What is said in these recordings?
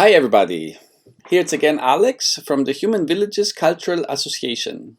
Hi everybody, here it's again Alex from the Human Villages Cultural Association.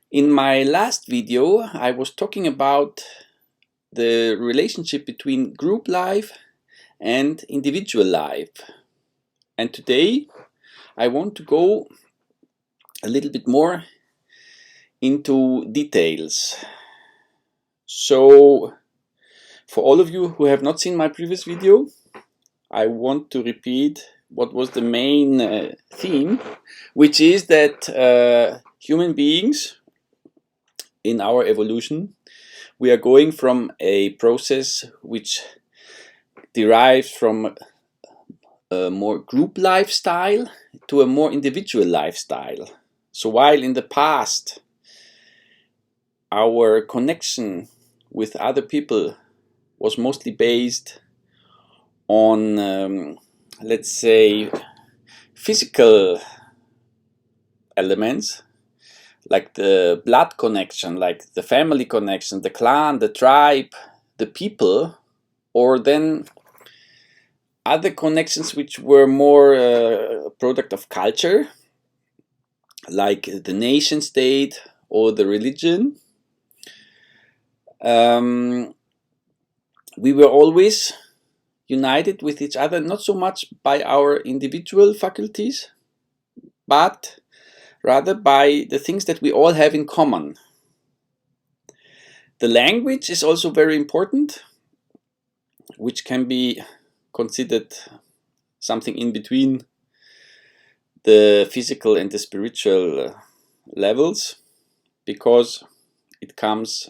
In my last video I was talking about the relationship between group life and individual life. And today I want to go a little bit more into details. So for all of you who have not seen my previous video, I want to repeat what was the main theme, which is that human beings in our evolution, we are going from a process which derives from a more group lifestyle to a more individual lifestyle. So while in the past our connection with other people was mostly based on let's say physical elements like the blood connection, like the family connection, the clan, the tribe, the people, or then other connections which were more a product of culture, like the nation state or the religion. We were always united with each other, not so much by our individual faculties, but rather by the things that we all have in common. The language is also very important, which can be considered something in between the physical and the spiritual levels, because it comes,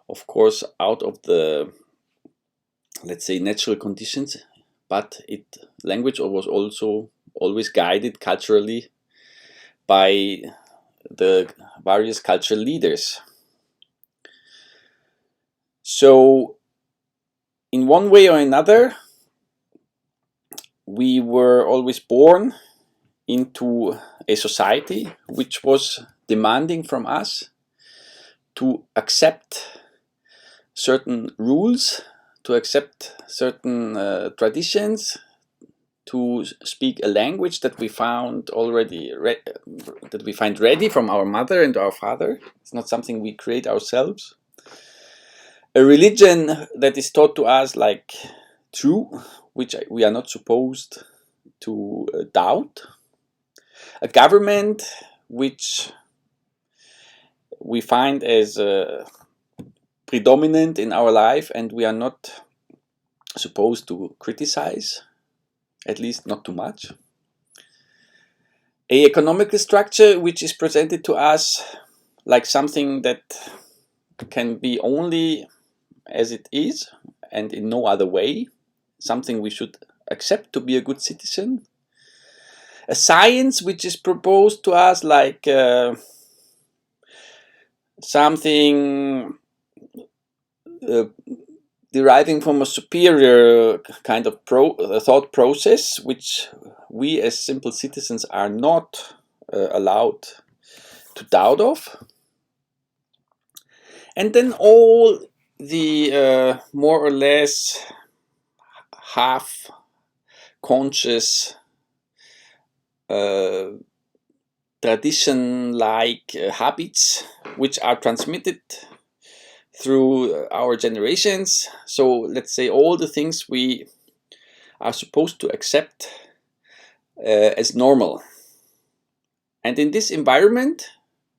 of course, out of the, let's say, natural conditions, but language was also always guided culturally by the various cultural leaders. So in one way or another, we were always born into a society which was demanding from us to accept certain rules, to accept certain traditions, to speak a language that we found already that we find ready from our mother and our father. It's not something we create ourselves. A religion that is taught to us like true, which we are not supposed to doubt. A government which we find as predominant in our life and we are not supposed to criticize, at least not too much. A economical structure which is presented to us like something that can be only as it is and in no other way, something we should accept to be a good citizen. A science which is proposed to us like something deriving from a superior kind of thought process, which we as simple citizens are not allowed to doubt of. And then all the more or less half-conscious tradition-like habits which are transmitted through our generations. So let's say all the things we are supposed to accept as normal. And in this environment,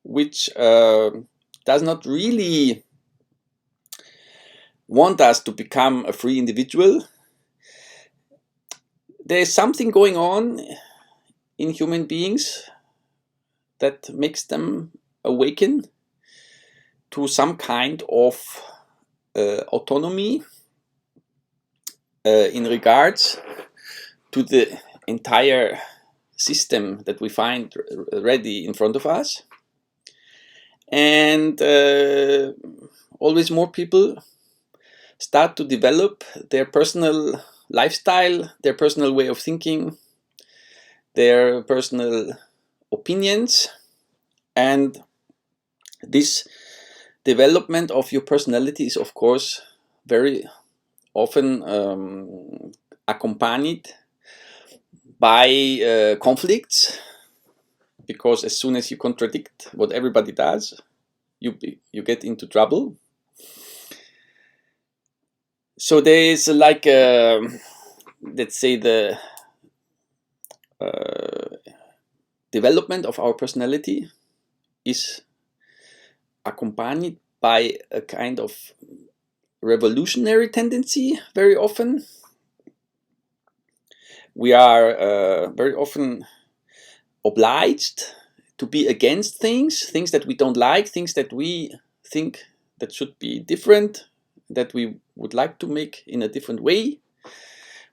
which does not really want us to become a free individual, there is something going on in human beings that makes them awaken to some kind of autonomy in regards to the entire system that we find ready in front of us. And always more people start to develop their personal lifestyle, their personal way of thinking, their personal opinions, and this development of your personality is of course very often accompanied by conflicts, because as soon as you contradict what everybody does, you get into trouble. So there is like let's say the development of our personality is accompanied by a kind of revolutionary tendency very often. We are very often obliged to be against things that we don't like, things that we think that should be different, that we would like to make in a different way,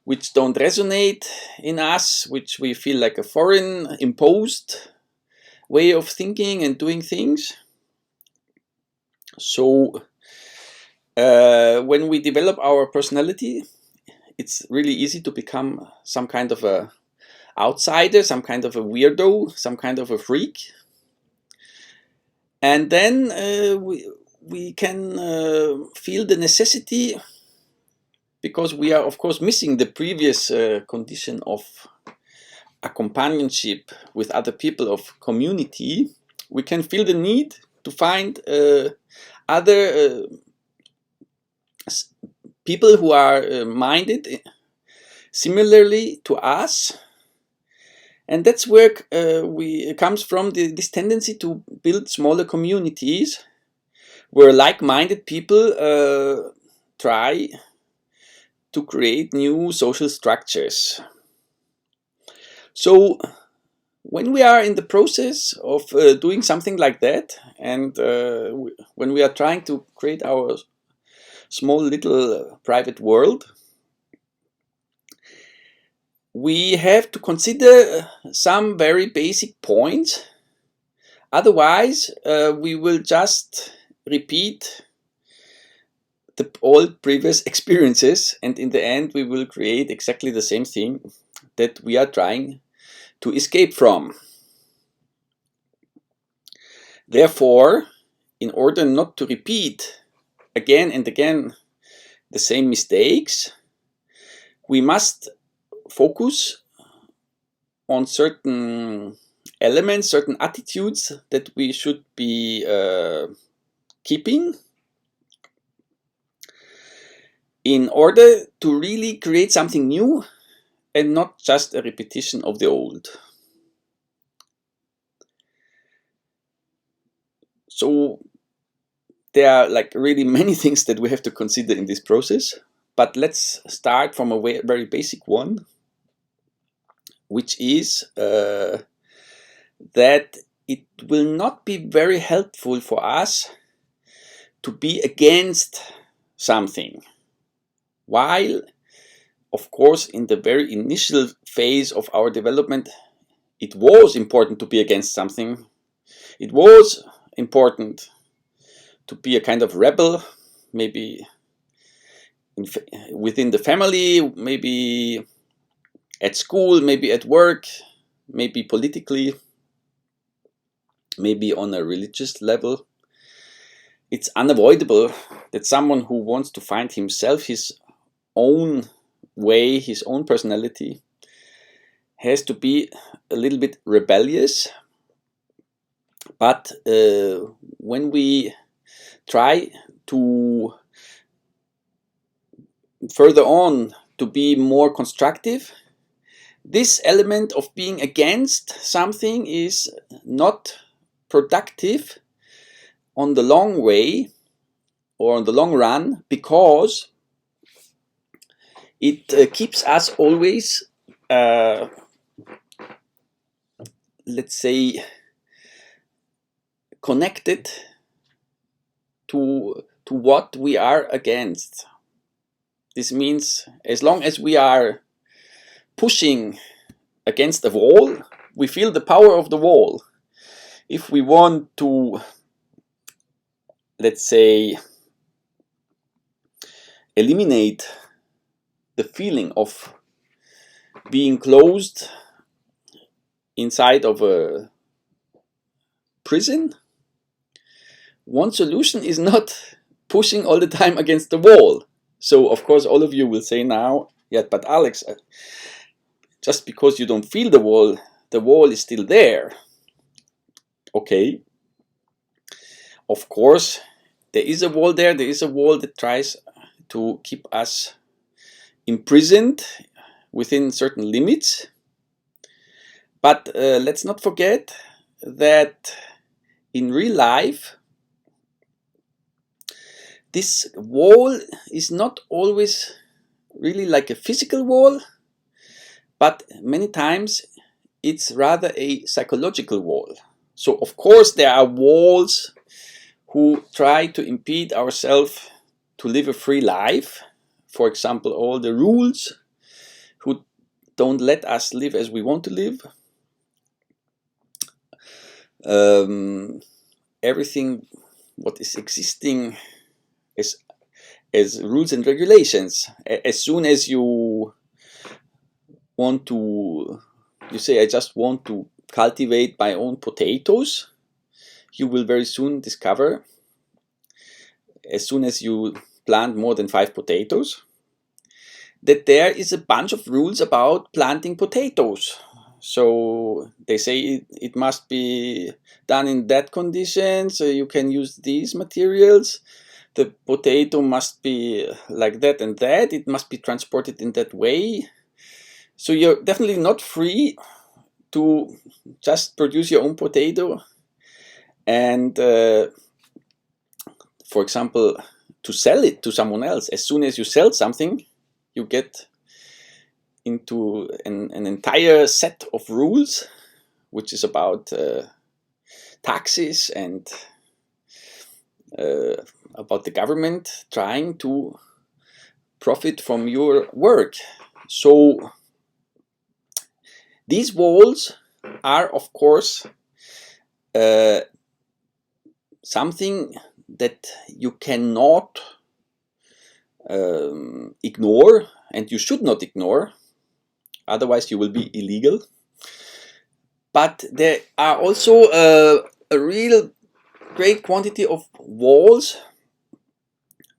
which don't resonate in us, which we feel like a foreign imposed way of thinking and doing things. So when we develop our personality, it's really easy to become some kind of a outsider, some kind of a weirdo, some kind of a freak. And then we can feel the necessity, because we are of course missing the previous condition of a companionship with other people, of community. We can feel the need to find other people who are minded similarly to us, and that's where we comes from this tendency to build smaller communities where like-minded people try to create new social structures. So when we are in the process of doing something like that, and when we are trying to create our small little private world, we have to consider some very basic points. Otherwise, we will just repeat all previous experiences, and in the end we will create exactly the same thing that we are trying to escape from. Therefore, in order not to repeat again and again the same mistakes, we must focus on certain elements, certain attitudes that we should be keeping in order to really create something new and not just a repetition of the old. So there are like really many things that we have to consider in this process, but let's start from a very basic one, which is that it will not be very helpful for us to be against something. While, of course, in the very initial phase of our development, it was important to be against something. It was important to be a kind of rebel, maybe within the family, maybe at school, maybe at work, maybe politically, maybe on a religious level. It's unavoidable that someone who wants to find himself, his own way, his own personality, has to be a little bit rebellious. But when we try to further on to be more constructive, this element of being against something is not productive on the long way or on the long run, because it keeps us always, let's say, connected to what we are against. This means as long as we are pushing against the wall, we feel the power of the wall. If we want to, let's say, eliminate the feeling of being closed inside of a prison, one solution is not pushing all the time against the wall. So of course all of you will say now, yeah, but Alex, just because you don't feel the wall is still there. Okay, of course, there is a wall there. There is a wall that tries to keep us imprisoned within certain limits. But let's not forget that in real life, this wall is not always really like a physical wall, but many times it's rather a psychological wall. So of course there are walls who try to impede ourselves to live a free life. For example, all the rules who don't let us live as we want to live. Everything what is existing as rules and regulations. As soon as you want to, you say, I just want to cultivate my own potatoes, you will very soon discover, as soon as you plant more than 5 potatoes, that there is a bunch of rules about planting potatoes. So they say it must be done in that condition, so you can use these materials. The potato must be like that and that. It must be transported in that way. So you're definitely not free to just produce your own potato and, for example, to sell it to someone else. As soon as you sell something, you get into an entire set of rules, which is about taxes and about the government trying to profit from your work. So these walls are, of course, something that you cannot ignore, and you should not ignore, otherwise you will be illegal. But there are also a real great quantity of walls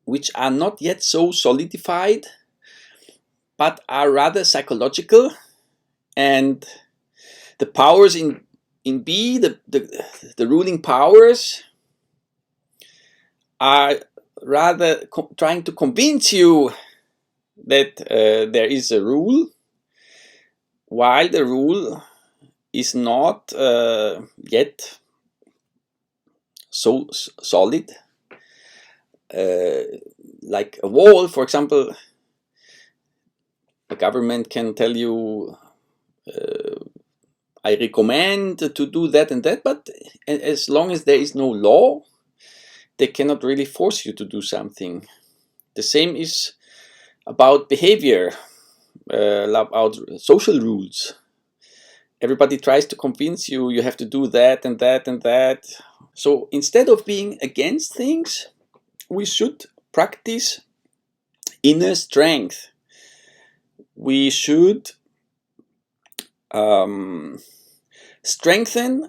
which are not yet so solidified, but are rather psychological, and the powers in B, the ruling powers, are rather trying to convince you that there is a rule, while the rule is not yet so solid. Like a wall, for example, the government can tell you, I recommend to do that and that, but as long as there is no law, they cannot really force you to do something. The same is about behavior, about social rules. Everybody tries to convince you you have to do that and that and that. So instead of being against things, we should practice inner strength. We should strengthen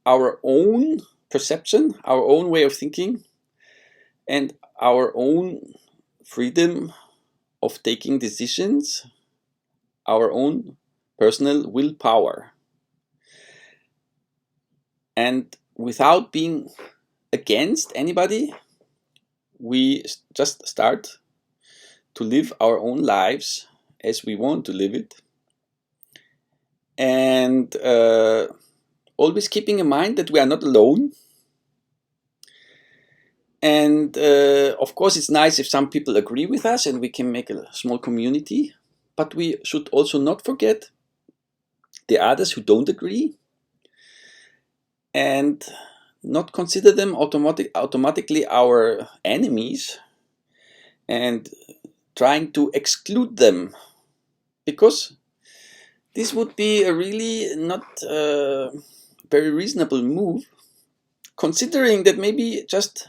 our own perception, our own way of thinking, and our own freedom of taking decisions, our own personal willpower. And without being against anybody, we just start to live our own lives as we want to live it. And always keeping in mind that we are not alone. And of course, it's nice if some people agree with us and we can make a small community. But we should also not forget the others who don't agree, and not consider them automatically our enemies and trying to exclude them, because this would be a really not very reasonable move, considering that maybe just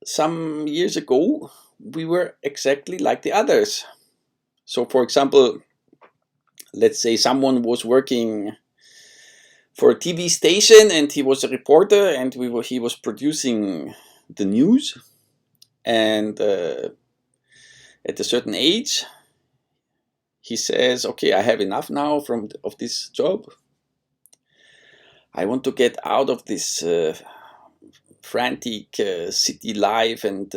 some years ago we were exactly like the others. So for example, let's say someone was working for a TV station and he was a reporter and he was producing the news, and at a certain age he says, okay, I have enough now of this job. I want to get out of this frantic city life and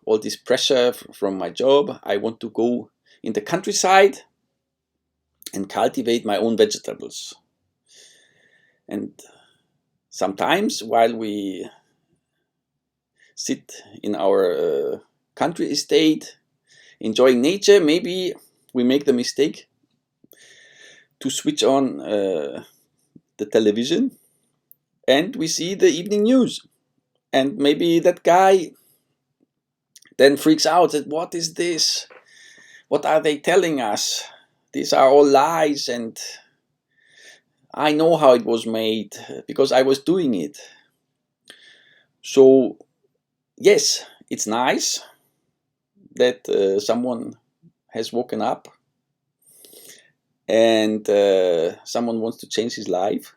all this pressure from my job. I want to go in the countryside and cultivate my own vegetables. And sometimes while we sit in our country estate enjoying nature, maybe we make the mistake to switch on the television and we see the evening news. And maybe that guy then freaks out that what is this? What are they telling us? These are all lies, and I know how it was made because I was doing it. So yes, it's nice that someone has woken up and someone wants to change his life.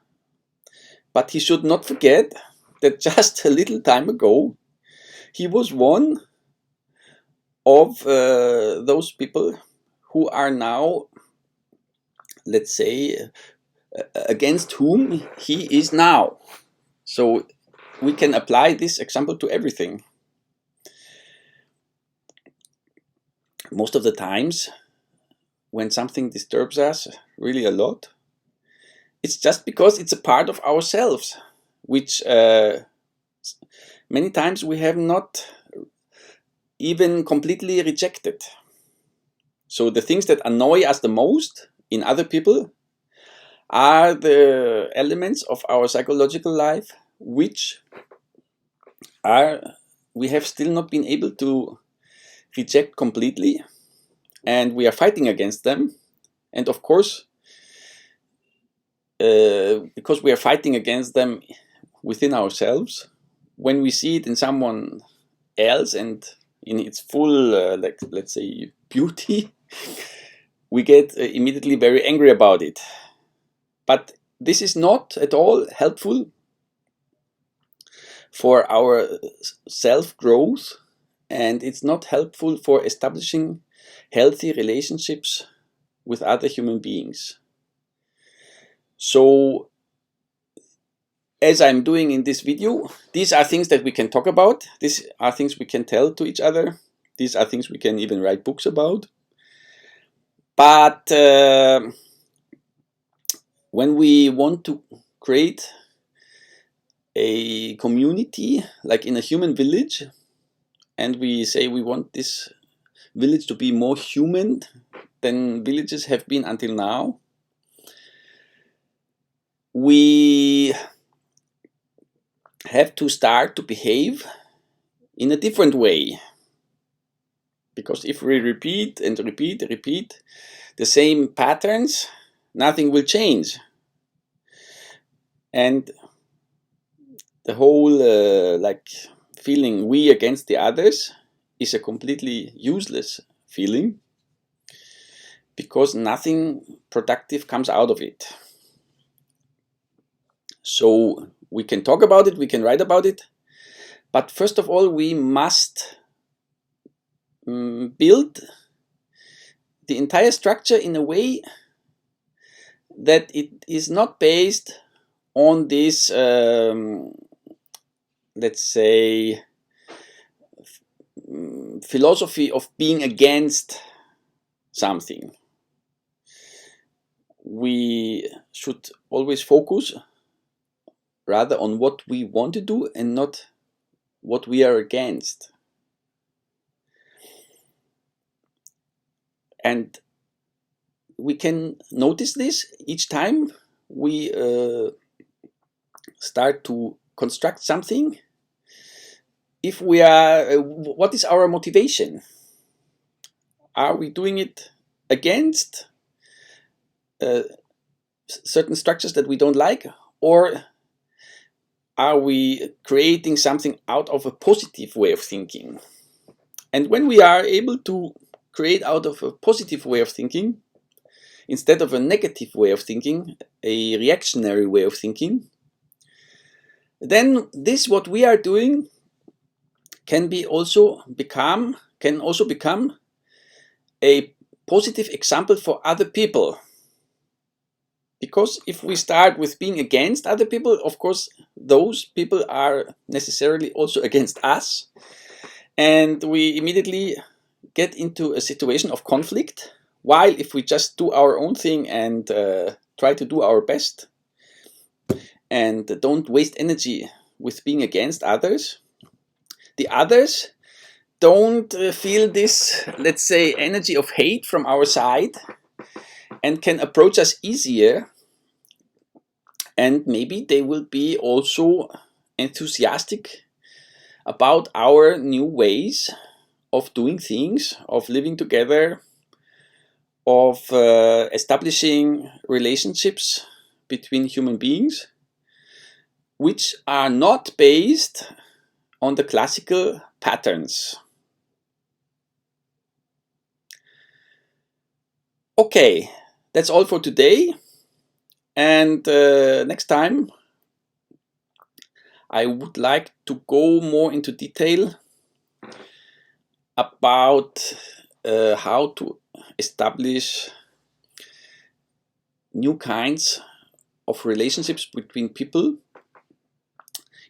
But he should not forget that just a little time ago, he was one of those people who are now, let's say, against whom he is now. So we can apply this example to everything. Most of the times, when something disturbs us really a lot, it's just because it's a part of ourselves, which many times we have not even completely rejected. So the things that annoy us the most in other people are the elements of our psychological life which we have still not been able to reject completely, and we are fighting against them. And of course, because we are fighting against them within ourselves, when we see it in someone else and in its full, let's say, beauty, we get immediately very angry about it. But this is not at all helpful for our self-growth, and it's not helpful for establishing healthy relationships with other human beings. So, as I'm doing in this video, these are things that we can talk about. These are things we can tell to each other. These are things we can even write books about. But when we want to create a community, like in a human village, and we say we want this village to be more human than villages have been until now, we have to start to behave in a different way. Because if we repeat and repeat the same patterns, nothing will change. And the whole feeling we against the others is a completely useless feeling, because nothing productive comes out of it. So we can talk about it, we can write about it, but first of all we must build the entire structure in a way that it is not based on this, let's say, philosophy of being against something. We should always focus rather on what we want to do and not what we are against. And we can notice this each time we start to construct something. If we are, what is our motivation? Are we doing it against certain structures that we don't like, or are we creating something out of a positive way of thinking? And when we are able to create out of a positive way of thinking, instead of a negative way of thinking, a reactionary way of thinking, then this, what we are doing, can also become a positive example for other people. Because if we start with being against other people, of course, those people are necessarily also against us. And we immediately get into a situation of conflict. While if we just do our own thing and try to do our best and don't waste energy with being against others, the others don't feel this, let's say, energy of hate from our side and can approach us easier. And maybe they will be also enthusiastic about our new ways of doing things, of living together, of establishing relationships between human beings, which are not based on the classical patterns. Okay, that's all for today. And next time I would like to go more into detail about how to establish new kinds of relationships between people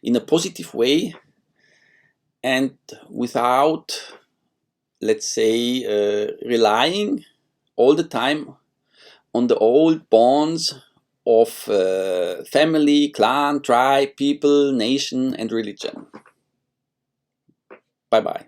in a positive way and without, let's say, relying all the time on the old bonds of family, clan, tribe, people, nation, and religion. Bye-bye.